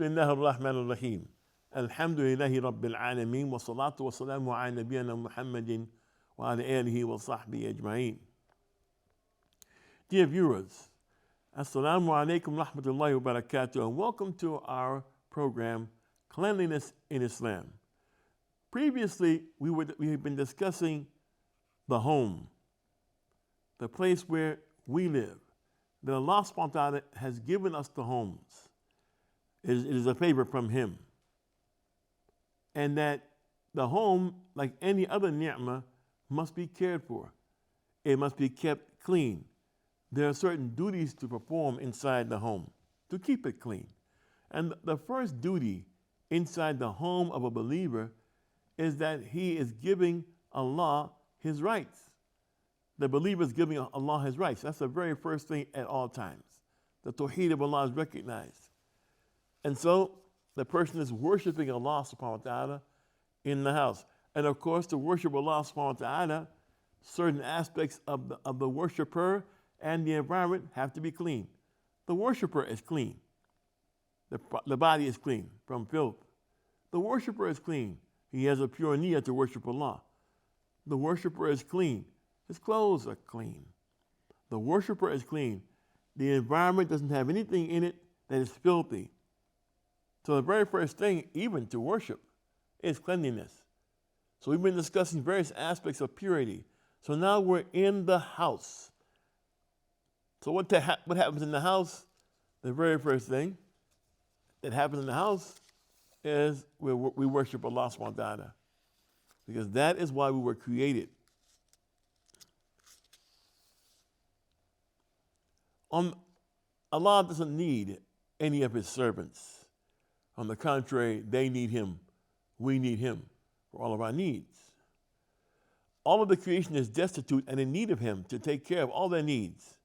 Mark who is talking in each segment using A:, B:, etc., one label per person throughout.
A: Bismillah ar-Rahman ar-Rahim. Alhamdulillahi Rabbil Alameen. Wa salatu wa salamu ala nabiyyina Muhammadin wa ala alihi wa sahbihi ajma'in. Dear viewers, Assalamu alaikum rahmatullahi wa barakatuh, and welcome to our program, Cleanliness in Islam. Previously, we had been discussing the home, the place where we live, that Allah subhanahu wa ta'ala has given us the homes. It is a favor from Him. And that the home, like any other ni'mah, must be cared for. It must be kept clean. There are certain duties to perform inside the home to keep it clean. And the first duty inside the home of a believer is that he is giving Allah His rights. The believer is giving Allah His rights. That's the very first thing at all times. The tawheed of Allah is recognized. And so the person is worshiping Allah subhanahu wa ta'ala in the house. And of course, to worship Allah subhanahu wa ta'ala, certain aspects of the worshiper and the environment have to be clean. The worshiper is clean. The body is clean from filth. The worshiper is clean. He has a pure niyyah to worship Allah. The worshiper is clean. His clothes are clean. The worshiper is clean. The environment doesn't have anything in it that is filthy. So the very first thing, even to worship, is cleanliness. So we've been discussing various aspects of purity. So now we're in the house. So what happens in the house? The very first thing that happens in the house is we worship Allah subhanahu wa ta'ala. Because that is why we were created. Allah doesn't need any of His servants. On the contrary, they need Him. We need Him for all of our needs. All of the creation is destitute and in need of Him to take care of all their needs,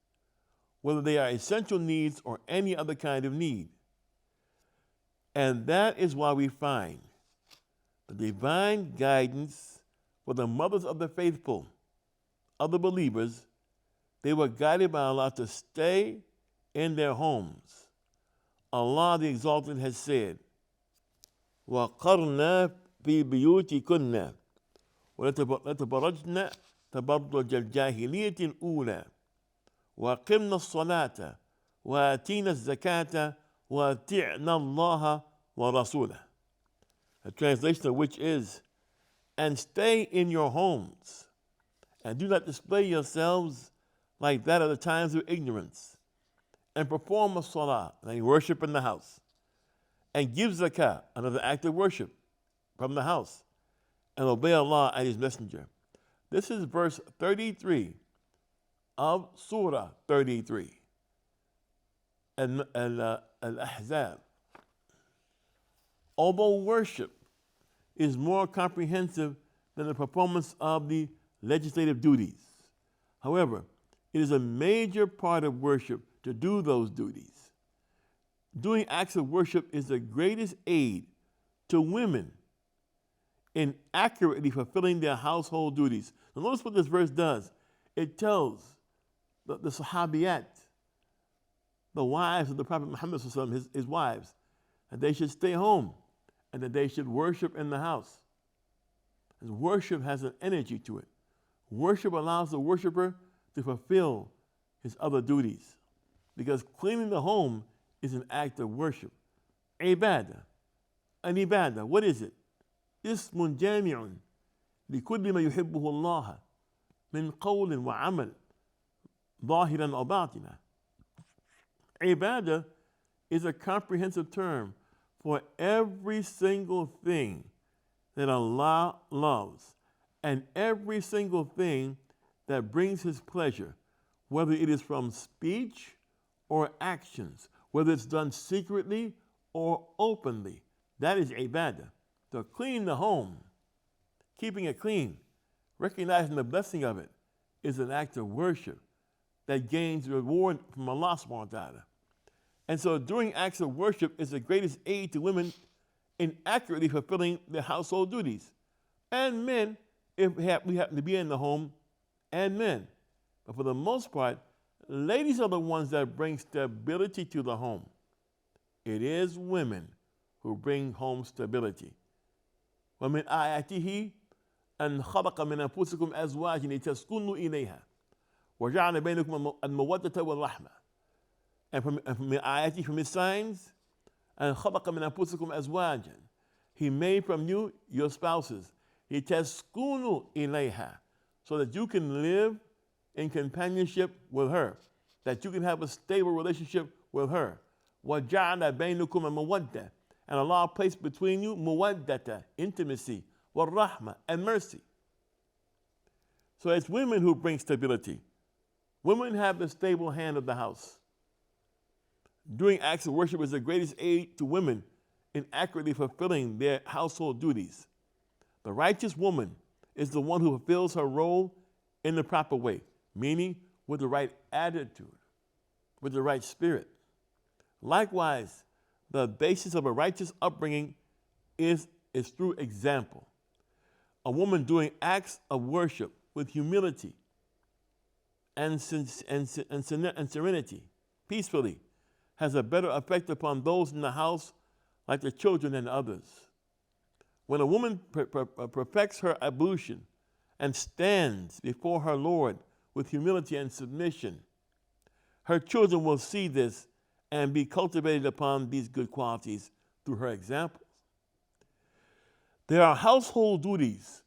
A: whether they are essential needs or any other kind of need. And that is why we find the divine guidance for the mothers of the faithful, of the believers. They were guided by Allah to stay in their homes. Allah the Exalted has said, وَقَرْنَا فِي بِيُوتِكُنَّ وَلَتَبَرَّجْنَا تَبَرُّجَ الْجَاهِلِيَّةِ الْأُولَى وَأَقِمْنَا الصَّلَاةَ وَآتِينَا الزَّكَاةَ وَأَطِعْنَا اللَّهَ وَرَسُولَهُ. A translation of which is, and stay in your homes, and do not display yourselves like that of the times of ignorance, and perform a salah, and worship in the house, and give zakah, another act of worship from the house, and obey Allah and His Messenger. This is verse 33 of Surah 33, Al-Ahzab. Although worship is more comprehensive than the performance of the legislative duties, however, it is a major part of worship to do those duties. Doing acts of worship is the greatest aid to women in accurately fulfilling their household duties. Now notice what this verse does. It tells the Sahabiyat, the wives of the Prophet Muhammad, his wives, that they should stay home and that they should worship in the house. And worship has an energy to it. Worship allows the worshiper to fulfill his other duties. Because cleaning the home is an act of worship. Ibadah. An ibadah, what is it? Ismun jami'un likulli ma yuhibbuhu Allah min qawlin wa amal zahiran aw batina. Ibadah is a comprehensive term for every single thing that Allah loves and every single thing that brings His pleasure, whether it is from speech or actions, whether it's done secretly or openly. That is ibadah. So cleaning the home, keeping it clean, recognizing the blessing of it, is an act of worship that gains reward from Allah subhanahu wa ta'ala. And so doing acts of worship is the greatest aid to women in accurately fulfilling their household duties. And men, if we happen to be in the home, and men. But for the most part, ladies are the ones that bring stability to the home. It is women who bring home stability. وَمِنْ آيَاتِهِ أَنْ خَلَقَ مِنْ أَنفُسِكُمْ أَزْوَاجًا لِتَسْكُنُوا إِلَيْهَا وَجَعَلَ بَيْنَكُمْ الْمَوَدَّةَ وَالرَّحْمَةَ. And from his signs, أَنْ خَلَقَ مِنْ أَنفُسِكُمْ أَزْوَاجًا. He made from you your spouses. لِتَسْكُنُوا إِلَيْهَا. So that you can live in companionship with her, that you can have a stable relationship with her. وَجَعَلَ بَيْنَكُمْ الْمَوَدَّةَ. And Allah placed between you muwaddata, intimacy, وَالرَّحْمَةَ, and mercy. So it's women who bring stability. Women have the stable hand of the house. Doing acts of worship is the greatest aid to women in accurately fulfilling their household duties. The righteous woman is the one who fulfills her role in the proper way, meaning with the right attitude, with the right spirit. Likewise, the basis of a righteous upbringing is through example. A woman doing acts of worship with humility and serenity, peacefully, has a better effect upon those in the house, like the children and others. When a woman perfects her ablution and stands before her Lord with humility and submission, her children will see this and be cultivated upon these good qualities through her examples. There are household duties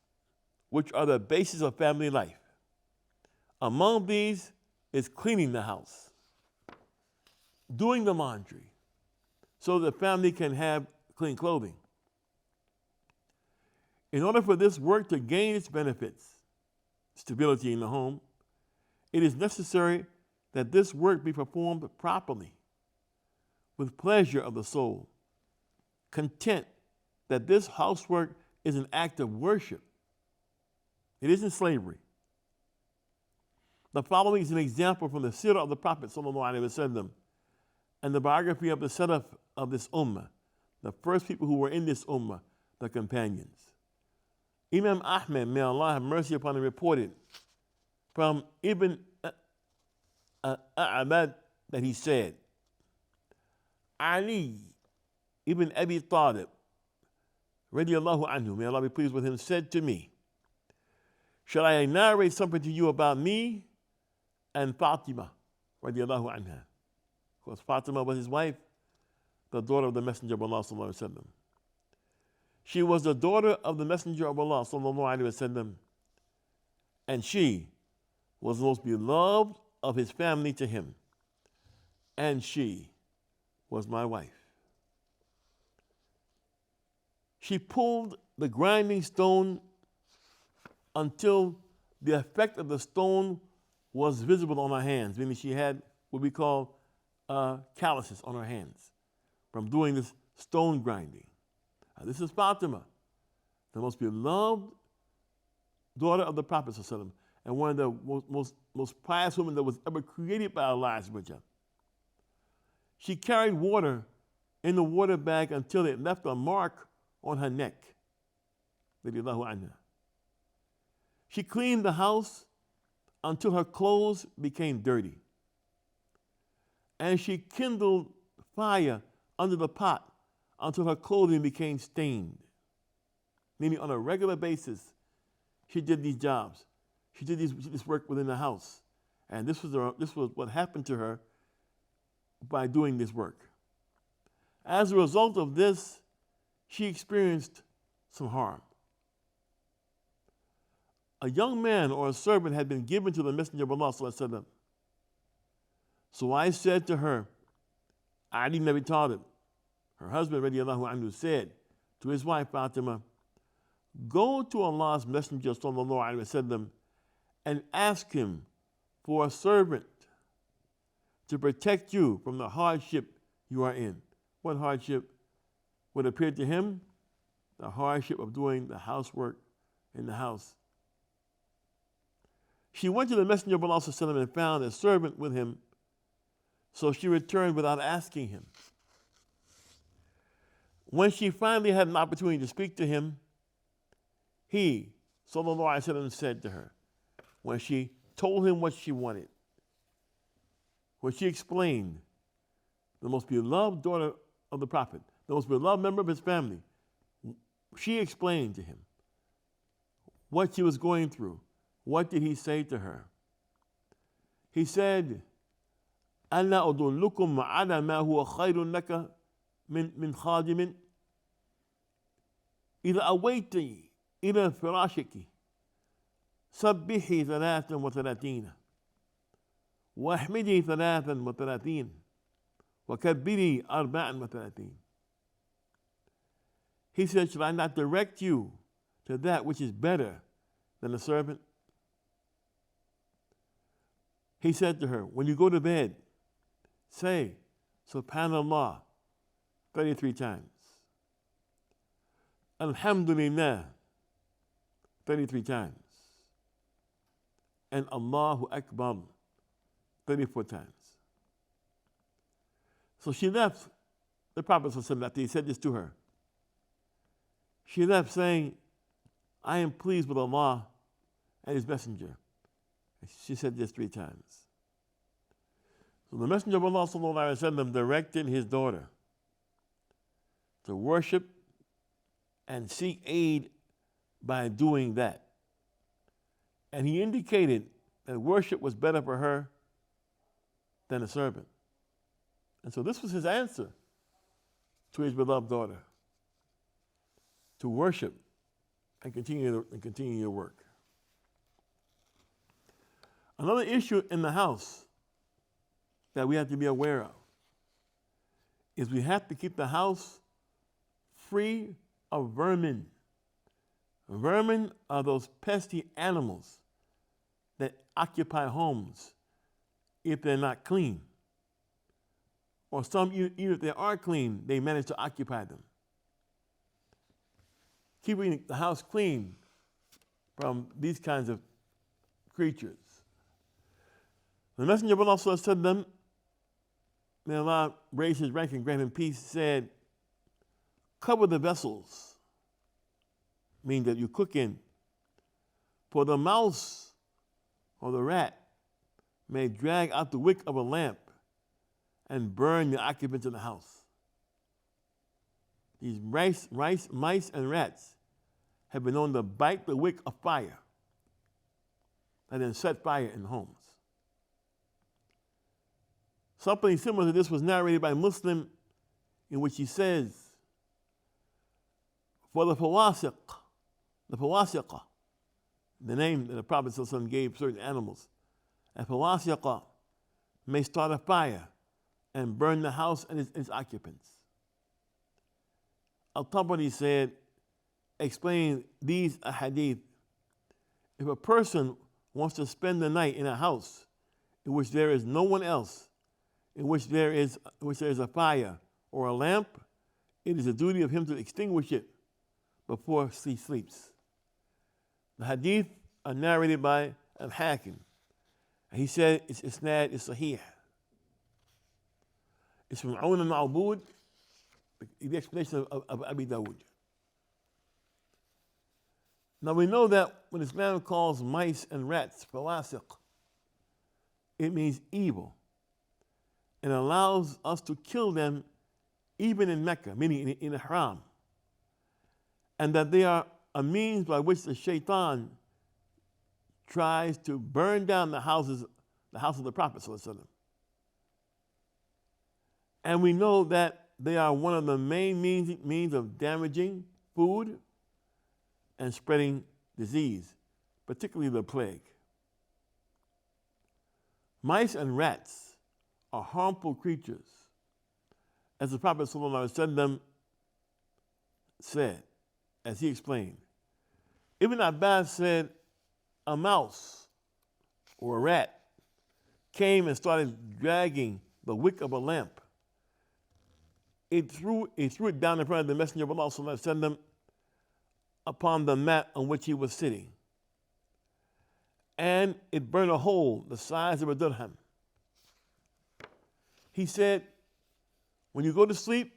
A: which are the basis of family life. Among these is cleaning the house, doing the laundry, so the family can have clean clothing. In order for this work to gain its benefits, stability in the home, it is necessary that this work be performed properly, with pleasure of the soul, content that this housework is an act of worship. It isn't slavery. The following is an example from the seerah of the Prophet ﷺ and the biography of the Salaf of this ummah, the first people who were in this ummah, the companions. Imam Ahmed, may Allah have mercy upon him, reported from Ibn A'bad that he said, Ali ibn Abi Talib, radiallahu anhu, may Allah be pleased with him, said to me, shall I narrate something to you about me and Fatima, radiallahu anha? Of course, Fatima was his wife, the daughter of the Messenger of Allah sallallahu alaihi wasallam. She was the daughter of the Messenger of Allah sallallahu alaihi wasallam, and she was the most beloved of his family to him, and she was my wife. She pulled the grinding stone until the effect of the stone was visible on her hands, meaning she had what we call calluses on her hands from doing this stone grinding. This is Fatima, the most beloved daughter of the Prophet ﷺ, and one of the most pious women that was ever created by Allah. She carried water in the water bag until it left a mark on her neck. She cleaned the house until her clothes became dirty. And she kindled fire under the pot until her clothing became stained. Meaning on a regular basis, she did these jobs. She did this work within the house. And this was what happened to her by doing this work. As a result of this, she experienced some harm. A young man or a servant had been given to the Messenger of Allah sallallahu alaihi wasallam. So I said to her, Ali ibn Abi Talib, her husband radiallahu anhu, said to his wife Fatima, go to Allah's Messenger sallallahu alaihi wasallam and ask him for a servant to protect you from the hardship you are in. What hardship would appear to him? The hardship of doing the housework in the house. She went to the Messenger of Allah sallallahu alaihi wasallam and found a servant with him, so she returned without asking him. When she finally had an opportunity to speak to him, he, sallallahu alaihi wasallam, said to her, when she told him what she wanted, when she explained, the most beloved daughter of the Prophet, the most beloved member of his family, she explained to him what she was going through. What did he say to her? He said, ألا أدلكم على ما هو خير لك من خادم إذا أويت إلى فراشك سبحي 33 واحمدي 33 وكبري 34. He said, should I not direct you to that which is better than a servant? He said to her, when you go to bed, say, Subhanallah, 33 times. Alhamdulillah, 33 times. And Allahu Akbar, 34 times. So she left. The Prophet said this to her. She left saying, I am pleased with Allah and His Messenger. She said this 3 times. So the Messenger of Allah ﷺ directed his daughter to worship and seek aid by doing that. And he indicated that worship was better for her than a servant. And so this was his answer to his beloved daughter, to worship and continue your work. Another issue in the house that we have to be aware of is we have to keep the house free of vermin. Vermin are those pesky animals that occupy homes if they're not clean. Or some, even if they are clean, they manage to occupy them. Keeping the house clean from these kinds of creatures. The Messenger of Allah said to them, may Allah raise his rank and grant him peace, said, cover the vessels, meaning that you cook in, for the mouse or the rat may drag out the wick of a lamp and burn the occupants of the house. These mice and rats have been known to bite the wick of fire and then set fire in homes. Something similar to this was narrated by Muslim, in which he says, for the fawasiq, the name that the Prophet ﷺ gave certain animals, and fawasiqa may start a fire and burn the house and its occupants. Al-Tabari said, explain these ahadith. If a person wants to spend the night in a house in which there is no one else, in which there is a fire or a lamp, it is the duty of him to extinguish it before he sleeps. The hadith are narrated by Al-Hakim. He said its isnad is sahih. It's from Awn al-Ma'bud, the explanation of Abi Dawud. Now we know that when Islam calls mice and rats fawasiq, it means evil, and allows us to kill them even in Mecca, meaning in Ihram, and that they are a means by which the shaitan tries to burn down the house of the Prophet ﷺ. And we know that they are one of the main means of damaging food and spreading disease, particularly the plague. Mice and rats are harmful creatures. As the Prophet ﷺ said, as he explained, Ibn Abbas said, a mouse or a rat came and started dragging the wick of a lamp. It threw it down in front of the Messenger of Allah ﷺ upon the mat on which he was sitting. And it burned a hole the size of a dirham. He said, when you go to sleep,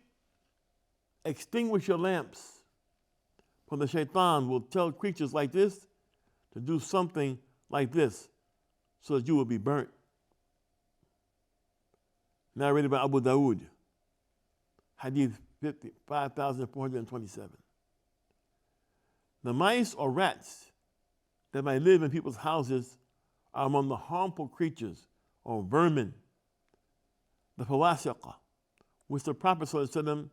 A: extinguish your lamps, for the shaitan will tell creatures like this to do something like this so that you will be burnt. Narrated by Abu Dawud, hadith 5,427. The mice or rats that might live in people's houses are among the harmful creatures or vermin, the fawasiqa, which the Prophet ﷺ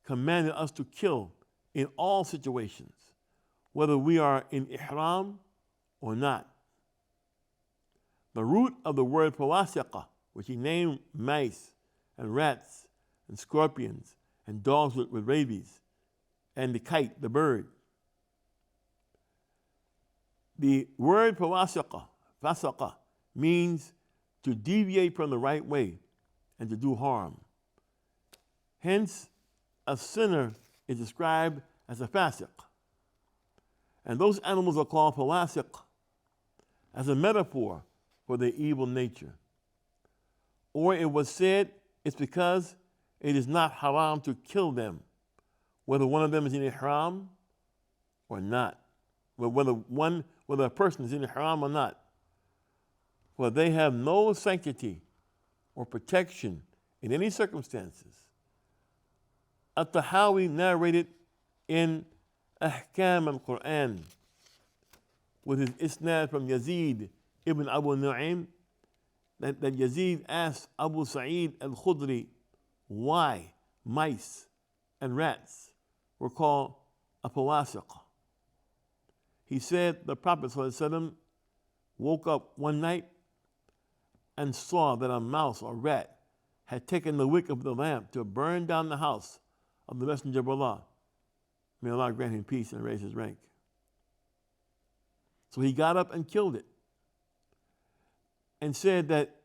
A: commanded us to kill in all situations, whether we are in ihram or not. The root of the word fawasiqa, which he named mice and rats and scorpions and dogs with rabies, and the kite, the bird. The word fasaqa, means to deviate from the right way and to do harm. Hence, a sinner is described as a fasiq. And those animals are called fawasiq as a metaphor for their evil nature. Or it was said it's because it is not haram to kill them, whether one of them is in ihram or not, whether a person is in ihram or not. For they have no sanctity or protection in any circumstances. At-Tahawi narrated in Ahkam al-Quran with his isnad from Yazid ibn Abu Nu'aym that Yazid asked Abu Sa'id al-Khudri why mice and rats were called a fawasiq. He said the Prophet ﷺ woke up one night and saw that a mouse or rat had taken the wick of the lamp to burn down the house of the Messenger of Allah. May Allah grant him peace and raise his rank. So he got up and killed it and said that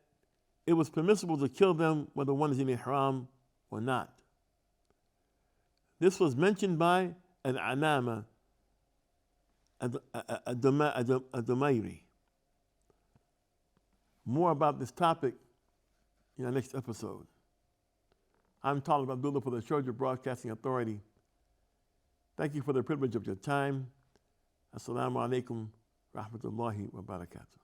A: it was permissible to kill them whether one is in ihram or not. This was mentioned by Al-Anama Ad-Dumayri. More about this topic in our next episode. I'm Talib Abdullah for the Sharjah Broadcasting Authority. Thank you for the privilege of your time. Assalamu alaikum rahmatullahi wa barakatuh.